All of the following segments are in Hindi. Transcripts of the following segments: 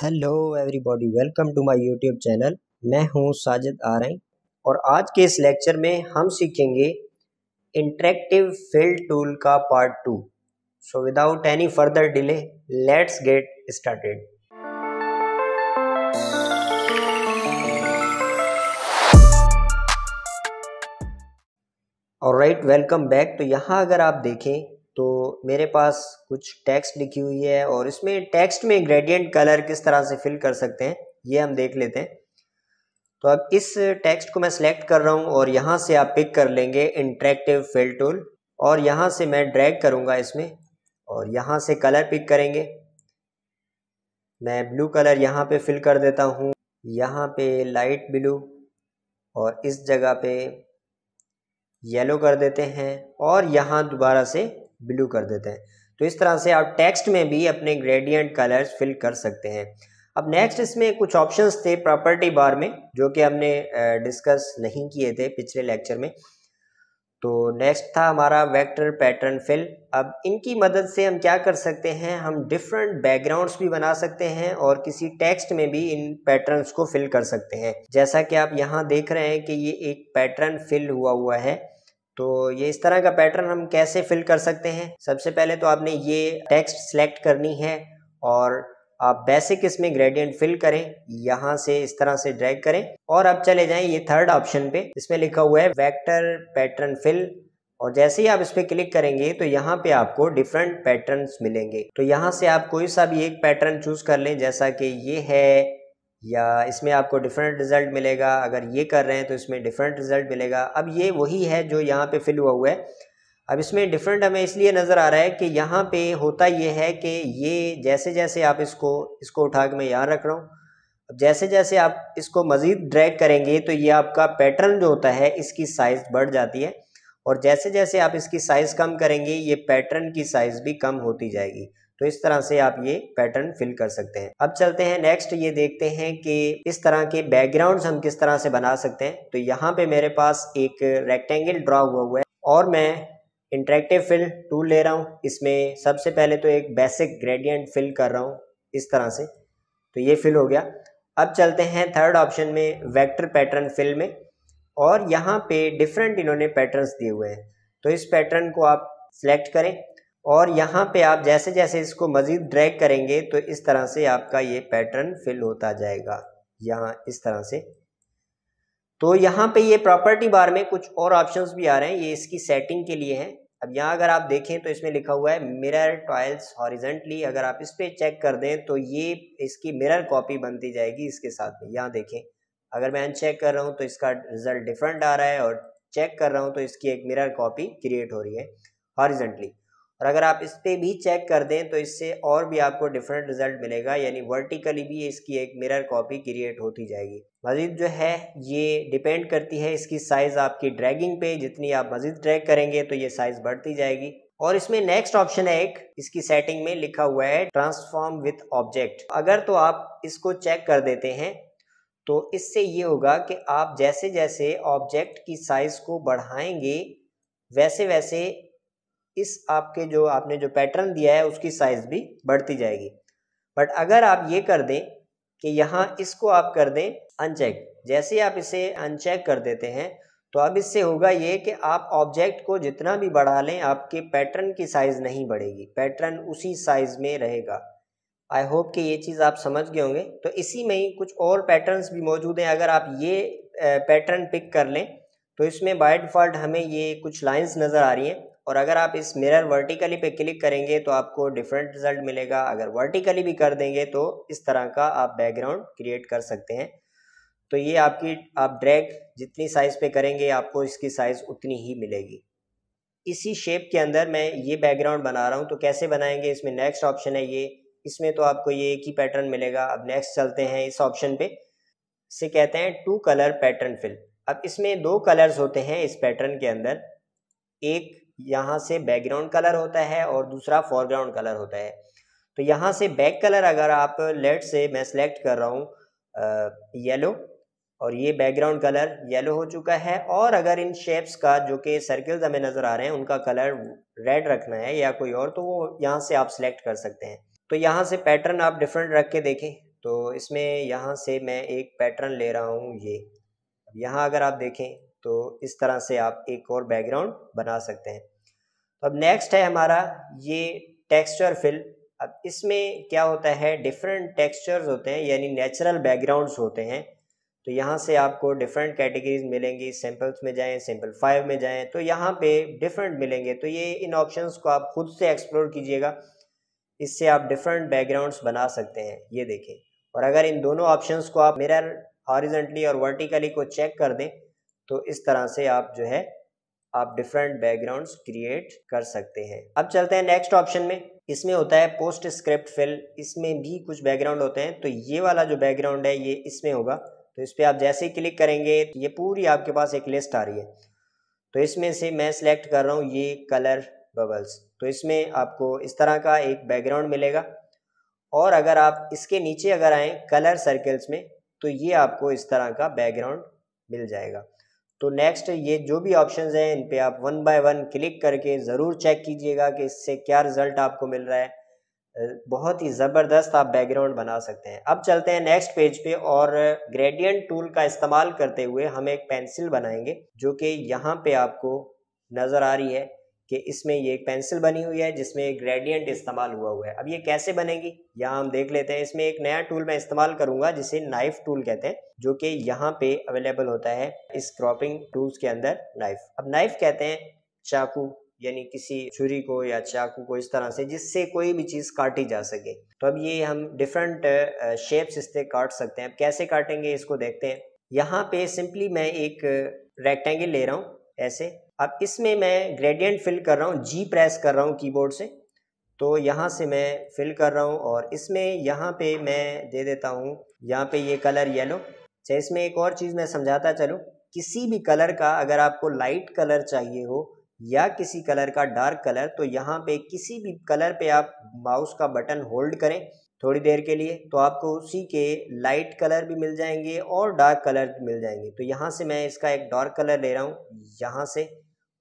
Hello everybody, welcome to my YouTube channel. मैं हूं साजिद आरई और आज के इस लेक्चर में हम सीखेंगे इंटरेक्टिव फिल टूल का part 2। So without any further delay let's get started. Alright, welcome back. तो यहाँ अगर आप देखें तो मेरे पास कुछ टेक्स्ट लिखी हुई है और इसमें टेक्स्ट में ग्रेडियंट कलर किस तरह से फिल कर सकते हैं ये हम देख लेते हैं। तो अब इस टेक्स्ट को मैं सिलेक्ट कर रहा हूँ और यहाँ से आप पिक कर लेंगे इंटरेक्टिव फिल टूल और यहाँ से मैं ड्रैग करूँगा इसमें और यहाँ से कलर पिक करेंगे। मैं ब्लू कलर यहाँ पे फिल कर देता हूँ, यहाँ पे लाइट ब्लू और इस जगह पे येलो कर देते हैं और यहाँ दोबारा से ब्लू कर देते हैं। तो इस तरह से आप टेक्स्ट में भी अपने ग्रेडियंट कलर्स फिल कर सकते हैं। अब नेक्स्ट इसमें कुछ ऑप्शंस थे प्रॉपर्टी बार में जो कि हमने डिस्कस नहीं किए थे पिछले लेक्चर में। तो नेक्स्ट था हमारा वेक्टर पैटर्न फिल। अब इनकी मदद से हम क्या कर सकते हैं, हम डिफरेंट बैकग्राउंड्स भी बना सकते हैं और किसी टेक्स्ट में भी इन पैटर्न्स को फिल कर सकते हैं। जैसा कि आप यहाँ देख रहे हैं कि ये एक पैटर्न फिल हुआ है। तो ये इस तरह का पैटर्न हम कैसे फिल कर सकते हैं, सबसे पहले तो आपने ये टेक्स्ट सेलेक्ट करनी है और आप बेसिक इसमें ग्रेडियंट फिल करें, यहाँ से इस तरह से ड्रैग करें और अब चले जाएं ये थर्ड ऑप्शन पे। इसमें लिखा हुआ है वेक्टर पैटर्न फिल और जैसे ही आप इस पे क्लिक करेंगे तो यहाँ पे आपको डिफरेंट पैटर्न्स मिलेंगे। तो यहाँ से आप कोई सा भी एक पैटर्न चूज कर लें, जैसा कि ये है, या इसमें आपको डिफरेंट रिजल्ट मिलेगा। अगर ये कर रहे हैं तो इसमें डिफरेंट रिजल्ट मिलेगा। अब ये वही है जो यहाँ पे फिल हुआ है। अब इसमें डिफरेंट हमें इसलिए नज़र आ रहा है कि यहाँ पे होता ये है कि ये जैसे जैसे आप इसको उठा के मैं यहाँ रख रहा हूँ, अब जैसे जैसे आप इसको मज़ीद ड्रैग करेंगे तो ये आपका पैटर्न जो होता है इसकी साइज़ बढ़ जाती है और जैसे जैसे आप इसकी साइज़ कम करेंगे ये पैटर्न की साइज़ भी कम होती जाएगी। तो इस तरह से आप ये पैटर्न फिल कर सकते हैं। अब चलते हैं नेक्स्ट, ये देखते हैं कि इस तरह के बैकग्राउंड्स हम किस तरह से बना सकते हैं। तो यहाँ पे मेरे पास एक रेक्टेंगल ड्रॉ हुआ है और मैं इंटरेक्टिव फिल टूल ले रहा हूँ। इसमें सबसे पहले तो एक बेसिक ग्रेडियंट फिल कर रहा हूँ इस तरह से, तो ये फिल हो गया। अब चलते हैं थर्ड ऑप्शन में वेक्टर पैटर्न फिल में और यहाँ पे डिफरेंट इन्होंने पैटर्न्स दिए हुए हैं। तो इस पैटर्न को आप सिलेक्ट करें और यहाँ पे आप जैसे जैसे इसको मज़ीद ड्रैग करेंगे तो इस तरह से आपका ये पैटर्न फिल होता जाएगा, यहाँ इस तरह से। तो यहाँ पे ये प्रॉपर्टी बार में कुछ और ऑप्शंस भी आ रहे हैं, ये इसकी सेटिंग के लिए है। अब यहाँ अगर आप देखें तो इसमें लिखा हुआ है मिरर टाइल्स हॉरिजॉन्टली। अगर आप इस पे चेक कर दें तो ये इसकी मिरर कॉपी बनती जाएगी इसके साथ में। यहाँ देखें, अगर मैं अनचेक कर रहा हूँ तो इसका रिजल्ट डिफरेंट आ रहा है और चेक कर रहा हूँ तो इसकी एक मिरर कॉपी क्रिएट हो रही है हॉरिजॉन्टली। और अगर आप इस पे भी चेक कर दें तो इससे और भी आपको डिफरेंट रिजल्ट मिलेगा, यानी वर्टिकली भी इसकी एक मिरर कॉपी क्रिएट होती जाएगी। मज़ीद जो है ये डिपेंड करती है इसकी साइज़ आपकी ड्रैगिंग पे, जितनी आप मज़ीद ड्रैग करेंगे तो ये साइज़ बढ़ती जाएगी। और इसमें नेक्स्ट ऑप्शन है एक, इसकी सेटिंग में लिखा हुआ है ट्रांसफॉर्म विथ ऑब्जेक्ट। अगर तो आप इसको चेक कर देते हैं तो इससे ये होगा कि आप जैसे जैसे ऑब्जेक्ट की साइज़ को बढ़ाएंगे वैसे वैसे इस आपने जो पैटर्न दिया है उसकी साइज़ भी बढ़ती जाएगी। बट अगर आप ये कर दें कि यहाँ इसको आप कर दें अनचेक, जैसे ही आप इसे अनचेक कर देते हैं तो अब इससे होगा ये कि आप ऑब्जेक्ट को जितना भी बढ़ा लें आपके पैटर्न की साइज़ नहीं बढ़ेगी, पैटर्न उसी साइज़ में रहेगा। आई होप कि ये चीज़ आप समझ गए होंगे। तो इसी में ही कुछ और पैटर्न्स भी मौजूद हैं। अगर आप ये पैटर्न पिक कर लें तो इसमें बाय डिफ़ॉल्ट हमें ये कुछ लाइंस नज़र आ रही हैं और अगर आप इस मिरर वर्टिकली पे क्लिक करेंगे तो आपको डिफरेंट रिजल्ट मिलेगा। अगर वर्टिकली भी कर देंगे तो इस तरह का आप बैकग्राउंड क्रिएट कर सकते हैं। तो ये आप ड्रैग जितनी साइज़ पे करेंगे आपको इसकी साइज़ उतनी ही मिलेगी। इसी शेप के अंदर मैं ये बैकग्राउंड बना रहा हूँ, तो कैसे बनाएंगे, इसमें नेक्स्ट ऑप्शन है ये, इसमें तो आपको ये एक ही पैटर्न मिलेगा। अब नेक्स्ट चलते हैं इस ऑप्शन पे, इसे कहते हैं टू कलर पैटर्न फिल। अब इसमें दो कलर्स होते हैं इस पैटर्न के अंदर, एक यहाँ से बैकग्राउंड कलर होता है और दूसरा फोरग्राउंड कलर होता है। तो यहाँ से बैक कलर अगर आप लेट से मैं सेलेक्ट कर रहा हूँ येलो और ये बैकग्राउंड कलर येलो हो चुका है, और अगर इन शेप्स का जो कि सर्कल्स हमें नज़र आ रहे हैं उनका कलर रेड रखना है या कोई और, तो वो यहाँ से आप सिलेक्ट कर सकते हैं। तो यहाँ से पैटर्न आप डिफरेंट रख के देखें तो इसमें यहाँ से मैं एक पैटर्न ले रहा हूँ ये। यहाँ अगर आप देखें तो इस तरह से आप एक और बैकग्राउंड बना सकते हैं। तो अब नेक्स्ट है हमारा ये टेक्सचर फिल। अब इसमें क्या होता है, डिफरेंट टेक्सचर्स होते हैं यानी नेचुरल बैकग्राउंड्स होते हैं। तो यहाँ से आपको डिफरेंट कैटेगरीज मिलेंगी, सैम्पल्स में जाएं, सैम्पल 5 में जाएं, तो यहाँ पे डिफरेंट मिलेंगे। तो ये इन ऑप्शंस को आप खुद से एक्सप्लोर कीजिएगा, इससे आप डिफरेंट बैकग्राउंड्स बना सकते हैं। ये देखें, और अगर इन दोनों ऑप्शंस को आप मिरर हॉरिजॉन्टली और वर्टिकली को चेक कर दें तो इस तरह से आप जो है आप डिफरेंट बैकग्राउंड्स क्रिएट कर सकते हैं। अब चलते हैं नेक्स्ट ऑप्शन में। इसमें होता है पोस्ट स्क्रिप्ट फिल। इसमें भी कुछ बैकग्राउंड होते हैं, तो ये वाला जो बैकग्राउंड है ये इसमें होगा। तो इस पर आप जैसे ही क्लिक करेंगे तो ये पूरी आपके पास एक लिस्ट आ रही है। तो इसमें से मैं सिलेक्ट कर रहा हूँ ये कलर बबल्स। तो इसमें आपको इस तरह का एक बैकग्राउंड मिलेगा। और अगर आप इसके नीचे अगर आएँ कलर सर्कल्स में, तो ये आपको इस तरह का बैकग्राउंड मिल जाएगा। तो नेक्स्ट ये जो भी ऑप्शंस हैं इन पे आप वन बाय वन क्लिक करके ज़रूर चेक कीजिएगा कि इससे क्या रिज़ल्ट आपको मिल रहा है। बहुत ही ज़बरदस्त आप बैकग्राउंड बना सकते हैं। अब चलते हैं नेक्स्ट पेज पे, और ग्रेडियंट टूल का इस्तेमाल करते हुए हम एक पेंसिल बनाएंगे, जो कि यहाँ पे आपको नज़र आ रही है कि इसमें ये एक पेंसिल बनी हुई है जिसमें ग्रेडियंट इस्तेमाल हुआ है। अब ये कैसे बनेगी यहाँ हम देख लेते हैं। इसमें एक नया टूल मैं इस्तेमाल करूँगा जिसे नाइफ टूल कहते हैं, जो कि यहाँ पे अवेलेबल होता है इस क्रॉपिंग टूल्स के अंदर नाइफ। अब नाइफ कहते हैं चाकू, यानी किसी छुरी को या चाकू को इस तरह से जिससे कोई भी चीज़ काटी जा सके। तो अब ये हम डिफरेंट शेप्स इससे काट सकते हैं। अब कैसे काटेंगे इसको देखते हैं। यहाँ पे सिंपली मैं एक रेक्टेंगल ले रहा हूँ ऐसे। अब इसमें मैं ग्रेडियंट फिल कर रहा हूँ, जी प्रेस कर रहा हूँ कीबोर्ड से। तो यहाँ से मैं फिल कर रहा हूँ, और इसमें यहाँ पे मैं दे देता हूँ यहाँ पे ये कलर येलो। अच्छा, इसमें एक और चीज़ मैं समझाता चलूँ। किसी भी कलर का अगर आपको लाइट कलर चाहिए हो या किसी कलर का डार्क कलर, तो यहाँ पे किसी भी कलर पे आप माउस का बटन होल्ड करें थोड़ी देर के लिए, तो आपको उसी के लाइट कलर भी मिल जाएंगे और डार्क कलर भी मिल जाएंगे। तो यहाँ से मैं इसका एक डार्क कलर ले रहा हूँ यहाँ से,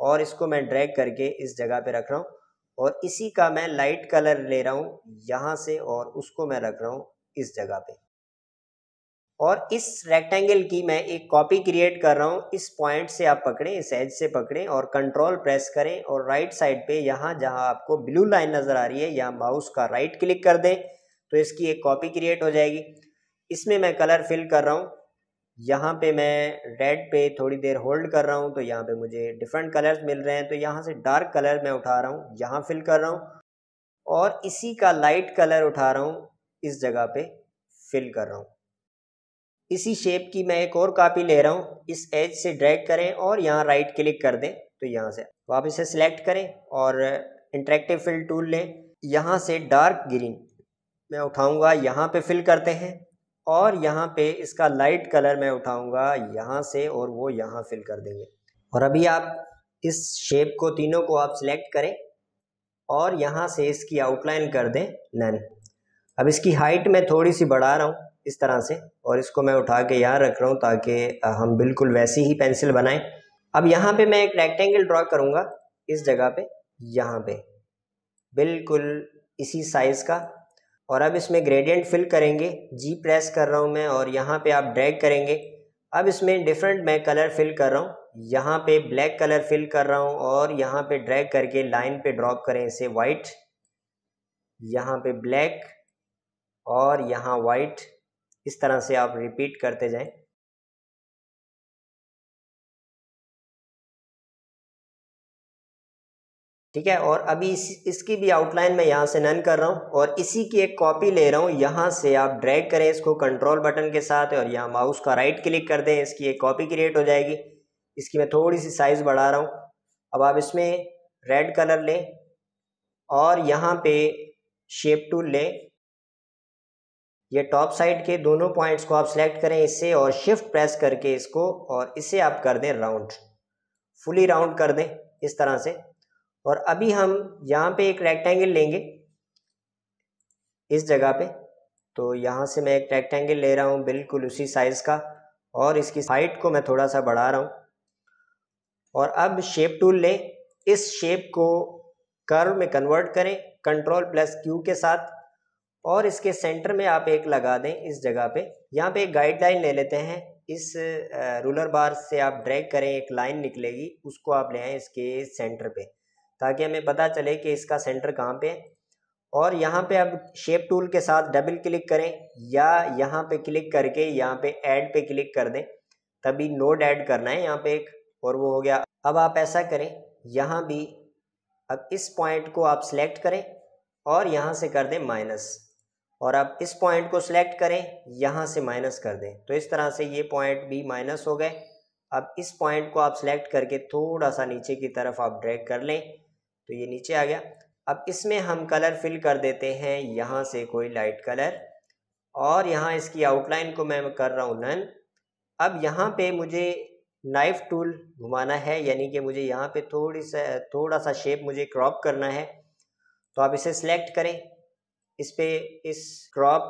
और इसको मैं ड्रैग करके इस जगह पे रख रहा हूँ, और इसी का मैं लाइट कलर ले रहा हूँ यहाँ से और उसको मैं रख रहा हूँ इस जगह पे। और इस रेक्टेंगल की मैं एक कॉपी क्रिएट कर रहा हूँ। इस पॉइंट से आप पकड़ें, इस एज से पकड़ें और कंट्रोल प्रेस करें, और राइट साइड पे यहाँ जहाँ आपको ब्लू लाइन नज़र आ रही है यहाँ माउस का राइट क्लिक कर दें, तो इसकी एक कॉपी क्रिएट हो जाएगी। इसमें मैं कलर फिल कर रहा हूँ। यहाँ पे मैं रेड पे थोड़ी देर होल्ड कर रहा हूँ, तो यहाँ पे मुझे डिफरेंट कलर्स मिल रहे हैं। तो यहाँ से डार्क कलर मैं उठा रहा हूँ, यहाँ फिल कर रहा हूँ, और इसी का लाइट कलर उठा रहा हूँ, इस जगह पे फिल कर रहा हूँ। इसी शेप की मैं एक और कॉपी ले रहा हूँ। इस एज से ड्रैग करें और यहाँ राइट क्लिक कर दें, तो यहाँ से तो आप इसे सिलेक्ट करें और इंटरेक्टिव फिल टूल लें। यहाँ से डार्क ग्रीन मैं उठाऊँगा, यहाँ पे फिल करते हैं, और यहाँ पे इसका लाइट कलर मैं उठाऊँगा यहाँ से, और वो यहाँ फिल कर देंगे। और अभी आप इस शेप को तीनों को आप सिलेक्ट करें और यहाँ से इसकी आउटलाइन कर दें नन। अब इसकी हाइट मैं थोड़ी सी बढ़ा रहा हूँ इस तरह से, और इसको मैं उठा के यहाँ रख रहा हूँ ताकि हम बिल्कुल वैसी ही पेंसिल बनाएं। अब यहाँ पे मैं एक रेक्टेंगल ड्रॉ करूँगा इस जगह पे, यहाँ पे बिल्कुल इसी साइज़ का, और अब इसमें ग्रेडियंट फिल करेंगे। जी प्रेस कर रहा हूँ मैं, और यहाँ पे आप ड्रैग करेंगे। अब इसमें डिफरेंट मैं कलर फिल कर रहा हूँ। यहाँ पे ब्लैक कलर फिल कर रहा हूँ, और यहाँ पे ड्रैग करके लाइन पे ड्रॉप करें इसे वाइट, यहाँ पे ब्लैक और यहाँ वाइट। इस तरह से आप रिपीट करते जाएं। ठीक है, और अभी इसकी भी आउटलाइन मैं यहाँ से नन कर रहा हूँ, और इसी की एक कॉपी ले रहा हूँ। यहाँ से आप ड्रैग करें इसको कंट्रोल बटन के साथ, और यहाँ माउस का राइट क्लिक कर दें, इसकी एक कॉपी क्रिएट हो जाएगी। इसकी मैं थोड़ी सी साइज़ बढ़ा रहा हूँ। अब आप इसमें रेड कलर लें और यहाँ पे शेप टूल लें। ये टॉप साइड के दोनों पॉइंट्स को आप सिलेक्ट करें इससे, और शिफ्ट प्रेस करके इसको, और इसे आप कर दें राउंड, फुली राउंड कर दें इस तरह से। और अभी हम यहाँ पे एक रेक्टेंगल लेंगे इस जगह पे। तो यहाँ से मैं एक रेक्टेंगल ले रहा हूँ बिल्कुल उसी साइज़ का, और इसकी हाइट को मैं थोड़ा सा बढ़ा रहा हूँ। और अब शेप टूल लें, इस शेप को कर्व में कन्वर्ट करें कंट्रोल प्लस क्यू के साथ, और इसके सेंटर में आप एक लगा दें इस जगह पे। यहाँ पे एक गाइडलाइन ले लेते हैं, इस रूलर बार से आप ड्रैग करें, एक लाइन निकलेगी, उसको आप ले आएँ इसके सेंटर पे, ताकि हमें पता चले कि इसका सेंटर कहाँ पे है। और यहाँ पे अब शेप टूल के साथ डबल क्लिक करें या यहाँ पे क्लिक करके यहाँ पे ऐड पे क्लिक कर दें, तभी नोड ऐड करना है यहाँ पे एक, और वो हो गया। अब आप ऐसा करें, यहाँ भी अब इस पॉइंट को आप सिलेक्ट करें और यहाँ से कर दें माइनस, और अब इस पॉइंट को सिलेक्ट करें, यहाँ से माइनस कर दें, तो इस तरह से ये पॉइंट भी माइनस हो गए। अब इस पॉइंट को आप सिलेक्ट करके थोड़ा सा नीचे की तरफ आप ड्रैग कर लें, तो ये नीचे आ गया। अब इसमें हम कलर फिल कर देते हैं, यहाँ से कोई लाइट कलर, और यहाँ इसकी आउटलाइन को मैं कर रहा हूँ नन। अब यहाँ पे मुझे नाइफ टूल घुमाना है, यानी कि मुझे यहाँ पे थोड़ा सा शेप मुझे क्रॉप करना है, तो आप इसे सिलेक्ट करें, इस क्रॉप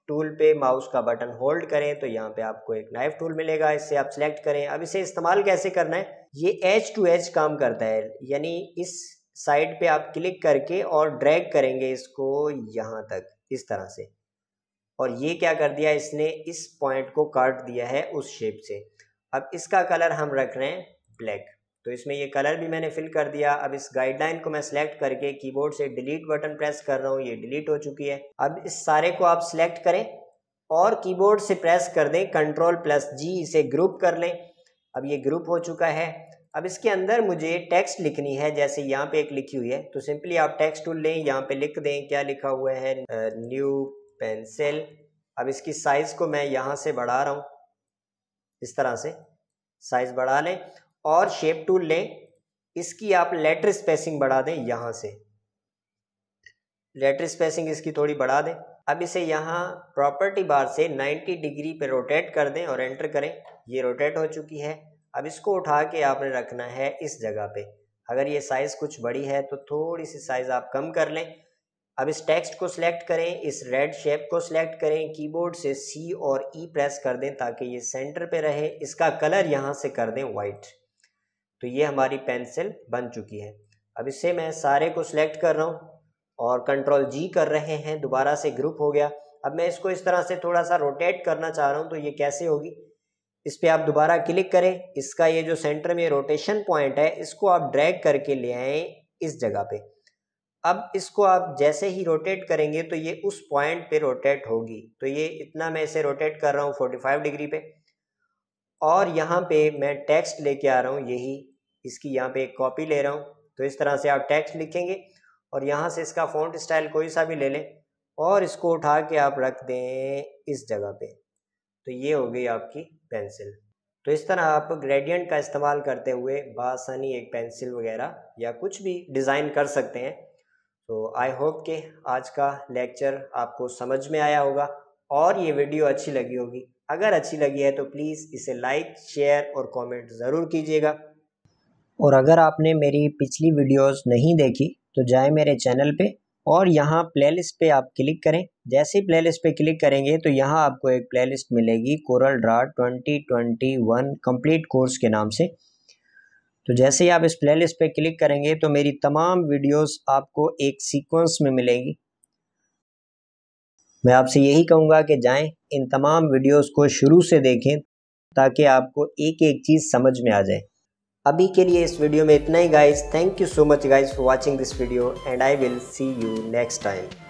टूल पे माउस का बटन होल्ड करें, तो यहाँ पे आपको एक नाइफ टूल मिलेगा, इससे आप सिलेक्ट करें। अब इसे इस्तेमाल कैसे करना है, ये एज टू एज काम करता है, यानी इस साइड पे आप क्लिक करके और ड्रैग करेंगे इसको यहाँ तक इस तरह से, और ये क्या कर दिया इसने, इस पॉइंट को काट दिया है उस शेप से। अब इसका कलर हम रख रहे हैं ब्लैक, तो इसमें ये कलर भी मैंने फिल कर दिया। अब इस गाइडलाइन को मैं सिलेक्ट करके कीबोर्ड से डिलीट बटन प्रेस कर रहा हूँ, ये डिलीट हो चुकी है। अब इस सारे को आप सिलेक्ट करें और कीबोर्ड से प्रेस कर दें Ctrl+G, इसे ग्रुप कर लें। अब ये ग्रुप हो चुका है। अब इसके अंदर मुझे टेक्स्ट लिखनी है, जैसे यहाँ पे एक लिखी हुई है, तो सिंपली आप टेक्स्ट टूल लें, यहाँ पे लिख दें क्या लिखा हुआ है, न्यू पेंसिल। अब इसकी साइज़ को मैं यहाँ से बढ़ा रहा हूँ, इस तरह से साइज़ बढ़ा लें, और शेप टूल लें, इसकी आप लेटर स्पेसिंग बढ़ा दें, यहाँ से लेटर स्पेसिंग इसकी थोड़ी बढ़ा दें। अब इसे यहाँ प्रॉपर्टी बार से 90 डिग्री पे रोटेट कर दें और एंटर करें, ये रोटेट हो चुकी है। अब इसको उठा के आपने रखना है इस जगह पे। अगर ये साइज़ कुछ बड़ी है तो थोड़ी सी साइज़ आप कम कर लें। अब इस टेक्स्ट को सिलेक्ट करें, इस रेड शेप को सिलेक्ट करें, कीबोर्ड से C और E प्रेस कर दें ताकि ये सेंटर पे रहे। इसका कलर यहाँ से कर दें वाइट, तो ये हमारी पेंसिल बन चुकी है। अब इससे मैं सारे को सिलेक्ट कर रहा हूँ और Ctrl+G कर रहे हैं, दोबारा से ग्रुप हो गया। अब मैं इसको इस तरह से थोड़ा सा रोटेट करना चाह रहा हूँ, तो ये कैसे होगी, इस पर आप दोबारा क्लिक करें, इसका ये जो सेंटर में रोटेशन पॉइंट है इसको आप ड्रैग करके ले आएँ इस जगह पे। अब इसको आप जैसे ही रोटेट करेंगे तो ये उस पॉइंट पे रोटेट होगी, तो ये इतना मैं इसे रोटेट कर रहा हूँ 45 डिग्री पे। और यहाँ पे मैं टेक्स्ट लेके आ रहा हूँ, यही इसकी यहाँ पे एक कॉपी ले रहा हूँ, तो इस तरह से आप टेक्स्ट लिखेंगे और यहाँ से इसका फ़ॉन्ट स्टाइल कोई सा भी ले लें और इसको उठा के आप रख दें इस जगह पे, तो ये हो गई आपकी पेंसिल। तो इस तरह आप ग्रेडियंट का इस्तेमाल करते हुए बआसानी एक पेंसिल वगैरह या कुछ भी डिज़ाइन कर सकते हैं। तो आई होप कि आज का लेक्चर आपको समझ में आया होगा और ये वीडियो अच्छी लगी होगी। अगर अच्छी लगी है तो प्लीज़ इसे लाइक, शेयर और कमेंट ज़रूर कीजिएगा। और अगर आपने मेरी पिछली वीडियोस नहीं देखी तो जाए मेरे चैनल पे और यहाँ प्लेलिस्ट पे आप क्लिक करें। जैसे ही प्लेलिस्ट पे क्लिक करेंगे तो यहाँ आपको एक प्लेलिस्ट मिलेगी कोरल ड्रा 2021 कंप्लीट कोर्स के नाम से। तो जैसे ही आप इस प्लेलिस्ट पे क्लिक करेंगे तो मेरी तमाम वीडियोस आपको एक सीक्वेंस में मिलेंगी। मैं आपसे यही कहूँगा कि जाएं इन तमाम वीडियोस को शुरू से देखें ताकि आपको एक एक चीज़ समझ में आ जाए। अभी के लिए इस वीडियो में इतना ही guys. Thank you so much guys for watching this video and I will see you next time.